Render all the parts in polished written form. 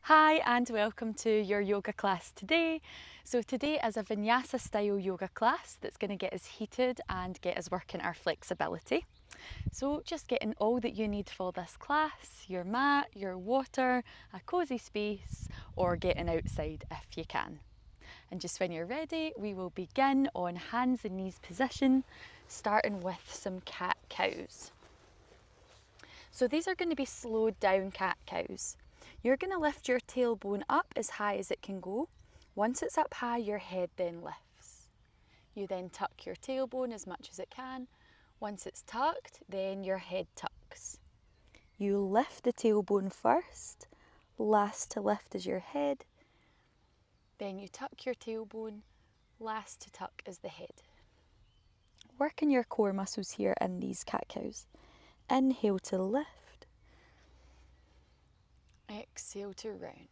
Hi and welcome to your yoga class today. So today is a Vinyasa style yoga class that's going to get us heated and get us working our flexibility. So just getting all that you need for this class, your mat, your water, a cosy space, or getting outside if you can. And just when you're ready, we will begin on hands and knees position, starting with some cat-cows. So these are going to be slowed down cat-cows. You're going to lift your tailbone up as high as it can go. Once it's up high, your head then lifts. You then tuck your tailbone as much as it can. Once it's tucked, then your head tucks. You lift the tailbone first. Last to lift is your head. Then you tuck your tailbone. Last to tuck is the head. Working your core muscles here in these cat-cows. Inhale to lift. Exhale to round.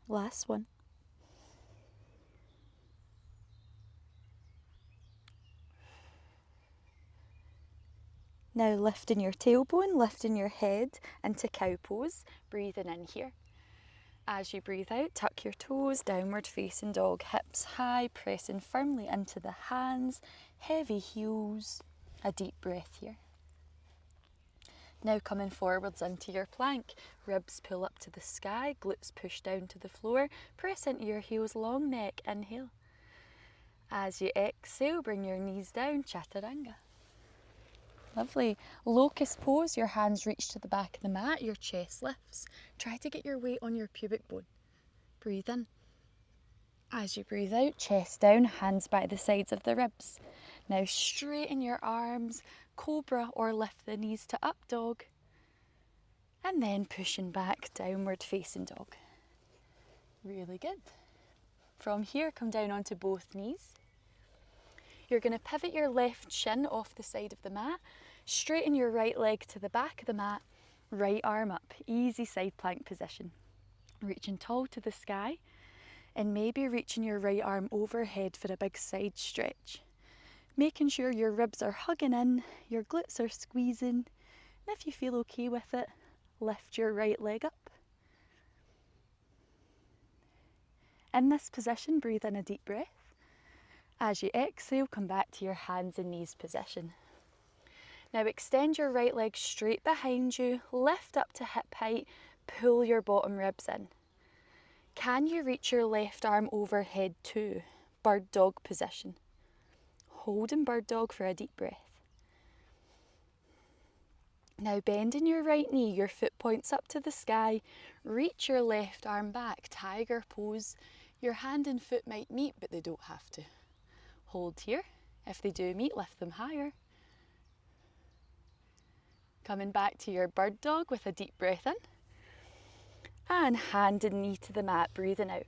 Last one. Now lifting your tailbone, lifting your head into cow pose, breathing in here. As you breathe out, tuck your toes, downward facing dog, hips high, pressing firmly into the hands, heavy heels, a deep breath here. Now coming forwards into your plank, ribs pull up to the sky, glutes push down to the floor, press into your heels, long neck, inhale. As you exhale, bring your knees down, chaturanga. Lovely. Locust pose, your hands reach to the back of the mat, your chest lifts. Try to get your weight on your pubic bone. Breathe in. As you breathe out, chest down, hands by the sides of the ribs. Now straighten your arms, cobra or lift the knees to up dog. And then pushing back, downward facing dog. Really good. From here, come down onto both knees. You're going to pivot your left shin off the side of the mat, straighten your right leg to the back of the mat, right arm up, easy side plank position. Reaching tall to the sky and maybe reaching your right arm overhead for a big side stretch. Making sure your ribs are hugging in, your glutes are squeezing, and if you feel okay with it, lift your right leg up. In this position, breathe in a deep breath. As you exhale, come back to your hands and knees position. Now extend your right leg straight behind you, lift up to hip height, pull your bottom ribs in. Can you reach your left arm overhead too? Bird dog position. Hold in bird dog for a deep breath. Now bending your right knee, your foot points up to the sky, reach your left arm back, tiger pose. Your hand and foot might meet, but they don't have to. Hold here. If they do meet, lift them higher. Coming back to your bird dog with a deep breath in. And hand and knee to the mat, breathing out.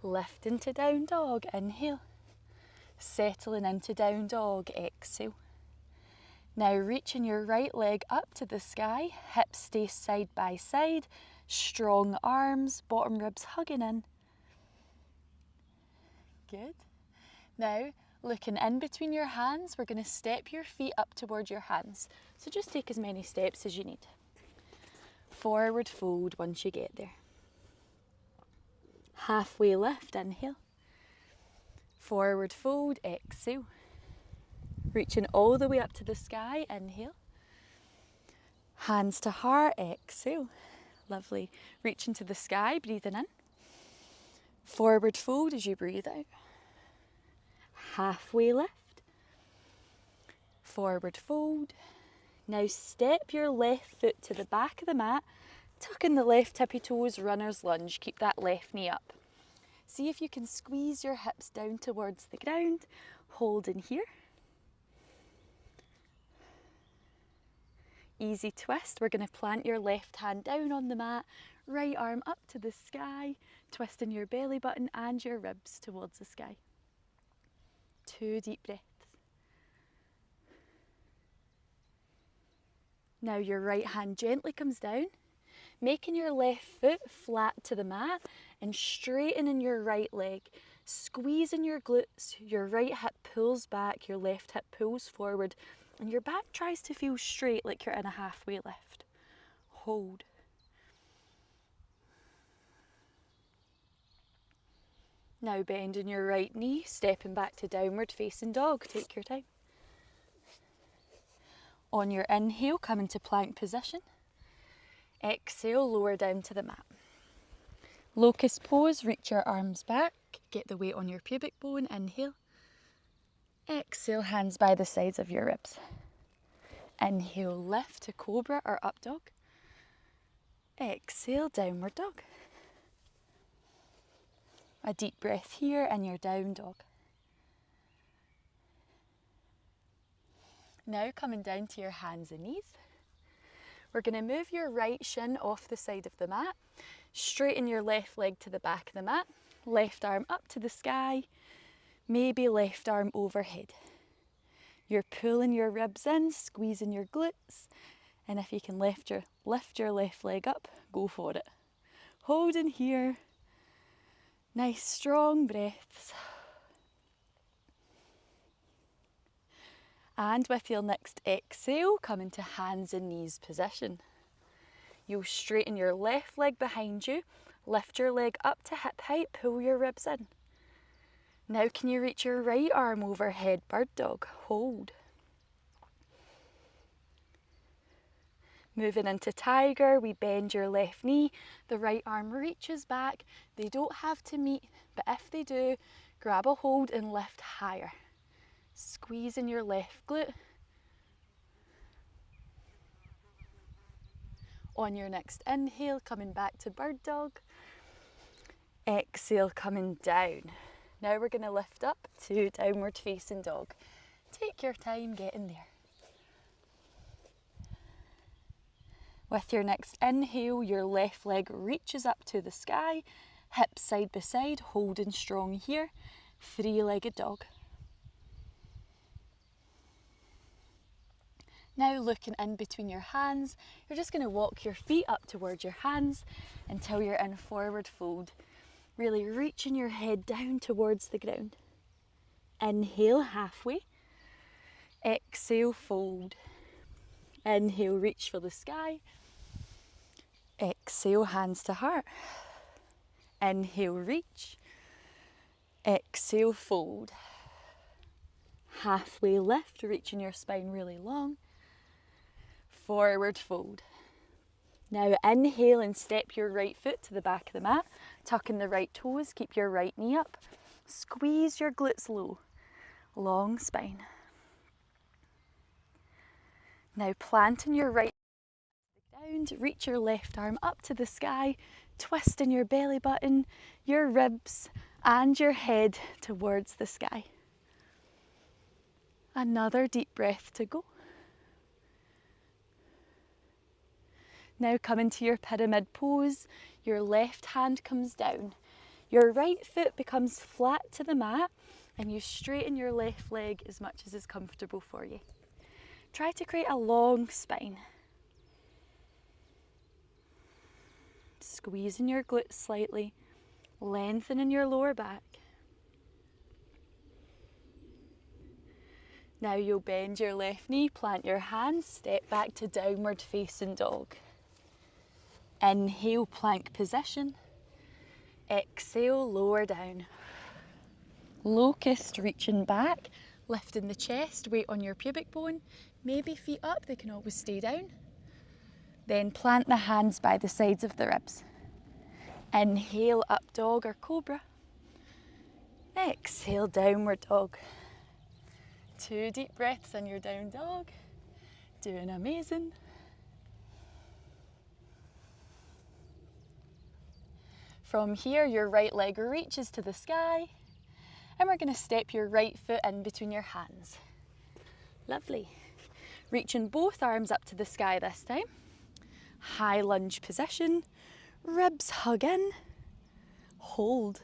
Lift into down dog, inhale. Settling into down dog, exhale. Now reaching your right leg up to the sky, hips stay side by side, strong arms, bottom ribs hugging in. Good. Now, looking in between your hands, we're going to step your feet up toward your hands. So just take as many steps as you need. Forward fold once you get there. Halfway lift, inhale. Forward fold, exhale. Reaching all the way up to the sky, inhale. Hands to heart, exhale. Lovely. Reaching to the sky, breathing in. Forward fold as you breathe out. Halfway lift. Forward fold. Now step your left foot to the back of the mat, tuck in the left tippy toes, runner's lunge. Keep that left knee up. See if you can squeeze your hips down towards the ground. Hold in here. Easy twist. We're going to plant your left hand down on the mat, right arm up to the sky, twisting your belly button and your ribs towards the sky. 2 deep breaths. Now your right hand gently comes down, making your left foot flat to the mat and straightening your right leg, squeezing your glutes, your right hip pulls back, your left hip pulls forward, and your back tries to feel straight like you're in a halfway lift. Hold. Now bending your right knee, stepping back to downward facing dog. Take your time. On your inhale, come into plank position. Exhale, lower down to the mat. Locust pose, reach your arms back, get the weight on your pubic bone, inhale. Exhale, hands by the sides of your ribs. Inhale, lift to cobra or up dog. Exhale, downward dog. A deep breath here in your down dog. Now coming down to your hands and knees. We're going to move your right shin off the side of the mat. Straighten your left leg to the back of the mat. Left arm up to the sky. Maybe left arm overhead. You're pulling your ribs in, squeezing your glutes. And if you can lift your left leg up, go for it. Hold in here. Nice strong breaths. And with your next exhale, come into hands and knees position. You'll straighten your left leg behind you, lift your leg up to hip height, pull your ribs in. Now can you reach your right arm overhead, bird dog, hold. Moving into tiger, we bend your left knee, the right arm reaches back. They don't have to meet, but if they do, grab a hold and lift higher. Squeezing your left glute. On your next inhale, coming back to bird dog. Exhale, coming down. Now we're going to lift up to downward facing dog. Take your time getting there. With your next inhale, your left leg reaches up to the sky, hips side by side, holding strong here. Three-legged dog. Now looking in between your hands, you're just going to walk your feet up towards your hands until you're in forward fold. Really reaching your head down towards the ground. Inhale halfway. Exhale fold. Inhale reach for the sky. Exhale hands to heart. Inhale reach. Exhale fold. Halfway lift, reaching your spine really long. Forward fold. Now inhale and step your right foot to the back of the mat, tucking the right toes, keep your right knee up, squeeze your glutes low, long spine. Now planting your right foot down, reach your left arm up to the sky, twisting your belly button, your ribs and your head towards the sky. Another deep breath to go. Now come into your pyramid pose, your left hand comes down, your right foot becomes flat to the mat and you straighten your left leg as much as is comfortable for you. Try to create a long spine. Squeezing your glutes slightly, lengthening your lower back. Now you'll bend your left knee, plant your hands, step back to downward facing dog. Inhale, plank position. Exhale, lower down. Locust, reaching back, lifting the chest, weight on your pubic bone. Maybe feet up, they can always stay down. Then plant the hands by the sides of the ribs. Inhale, up dog or cobra. Exhale, downward dog. 2 deep breaths in your down dog. Doing amazing. From here, your right leg reaches to the sky, and we're going to step your right foot in between your hands. Lovely. Reaching both arms up to the sky this time. High lunge position, ribs hug in, hold.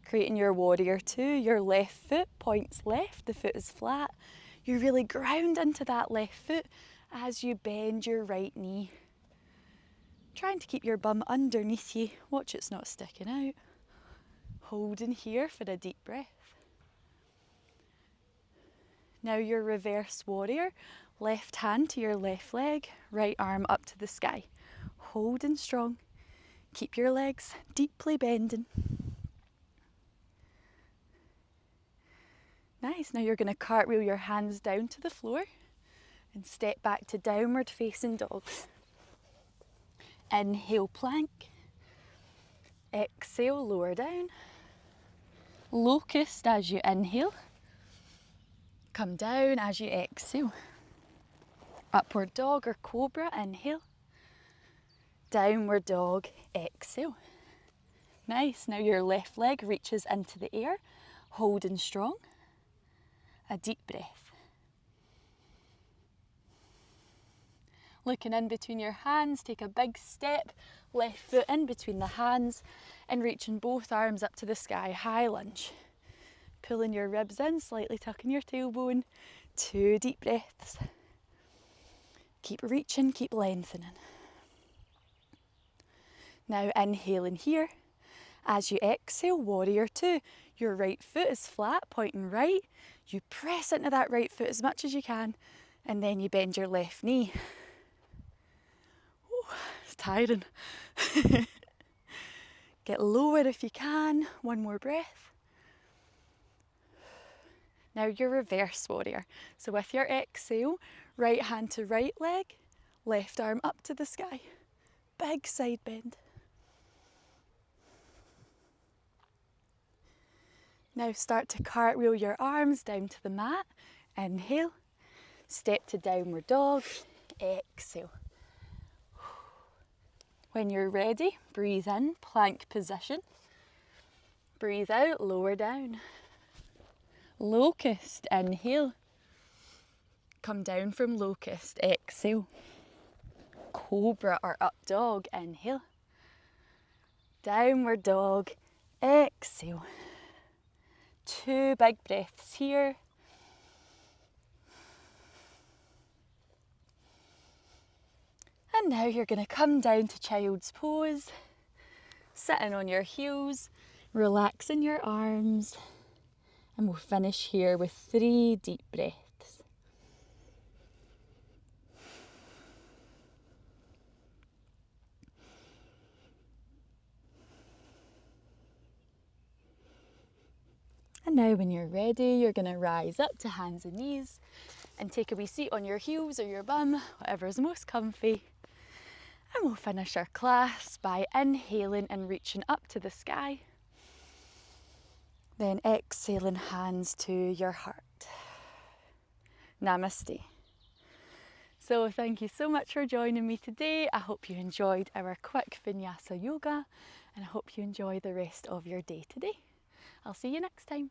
Creating your warrior two, your left foot points left, the foot is flat. You really ground into that left foot as you bend your right knee. Trying to keep your bum underneath you. Watch it's not sticking out. Holding here for a deep breath. Now your reverse warrior. Left hand to your left leg. Right arm up to the sky. Holding strong. Keep your legs deeply bending. Nice, now you're going to cartwheel your hands down to the floor and step back to downward facing dog. Inhale, plank. Exhale, lower down. Locust as you inhale. Come down as you exhale. Upward dog or cobra, inhale. Downward dog, exhale. Nice, now your left leg reaches into the air, holding strong. A deep breath. Looking in between your hands, take a big step, left foot in between the hands and reaching both arms up to the sky, high lunge. Pulling your ribs in, slightly tucking your tailbone. 2 deep breaths. Keep reaching, keep lengthening. Now inhaling here. As you exhale, warrior 2. Your right foot is flat, pointing right. You press into that right foot as much as you can, and then you bend your left knee. Ooh, it's tiring. Get lower if you can. 1 more breath. Now your reverse warrior. So with your exhale, right hand to right leg, left arm up to the sky. Big side bend. Now start to cartwheel your arms down to the mat. Inhale. Step to downward dog. Exhale. When you're ready, breathe in, plank position. Breathe out, lower down. Locust, inhale. Come down from locust, exhale. Cobra or up dog, inhale. Downward dog, exhale. 2 big breaths here. And now you're going to come down to child's pose, sitting on your heels, relaxing your arms, and we'll finish here with 3 deep breaths. And now when you're ready, you're going to rise up to hands and knees and take a wee seat on your heels or your bum, whatever's most comfy. And we'll finish our class by inhaling and reaching up to the sky. Then exhaling, hands to your heart. Namaste. So thank you so much for joining me today. I hope you enjoyed our quick Vinyasa yoga and I hope you enjoy the rest of your day today. I'll see you next time.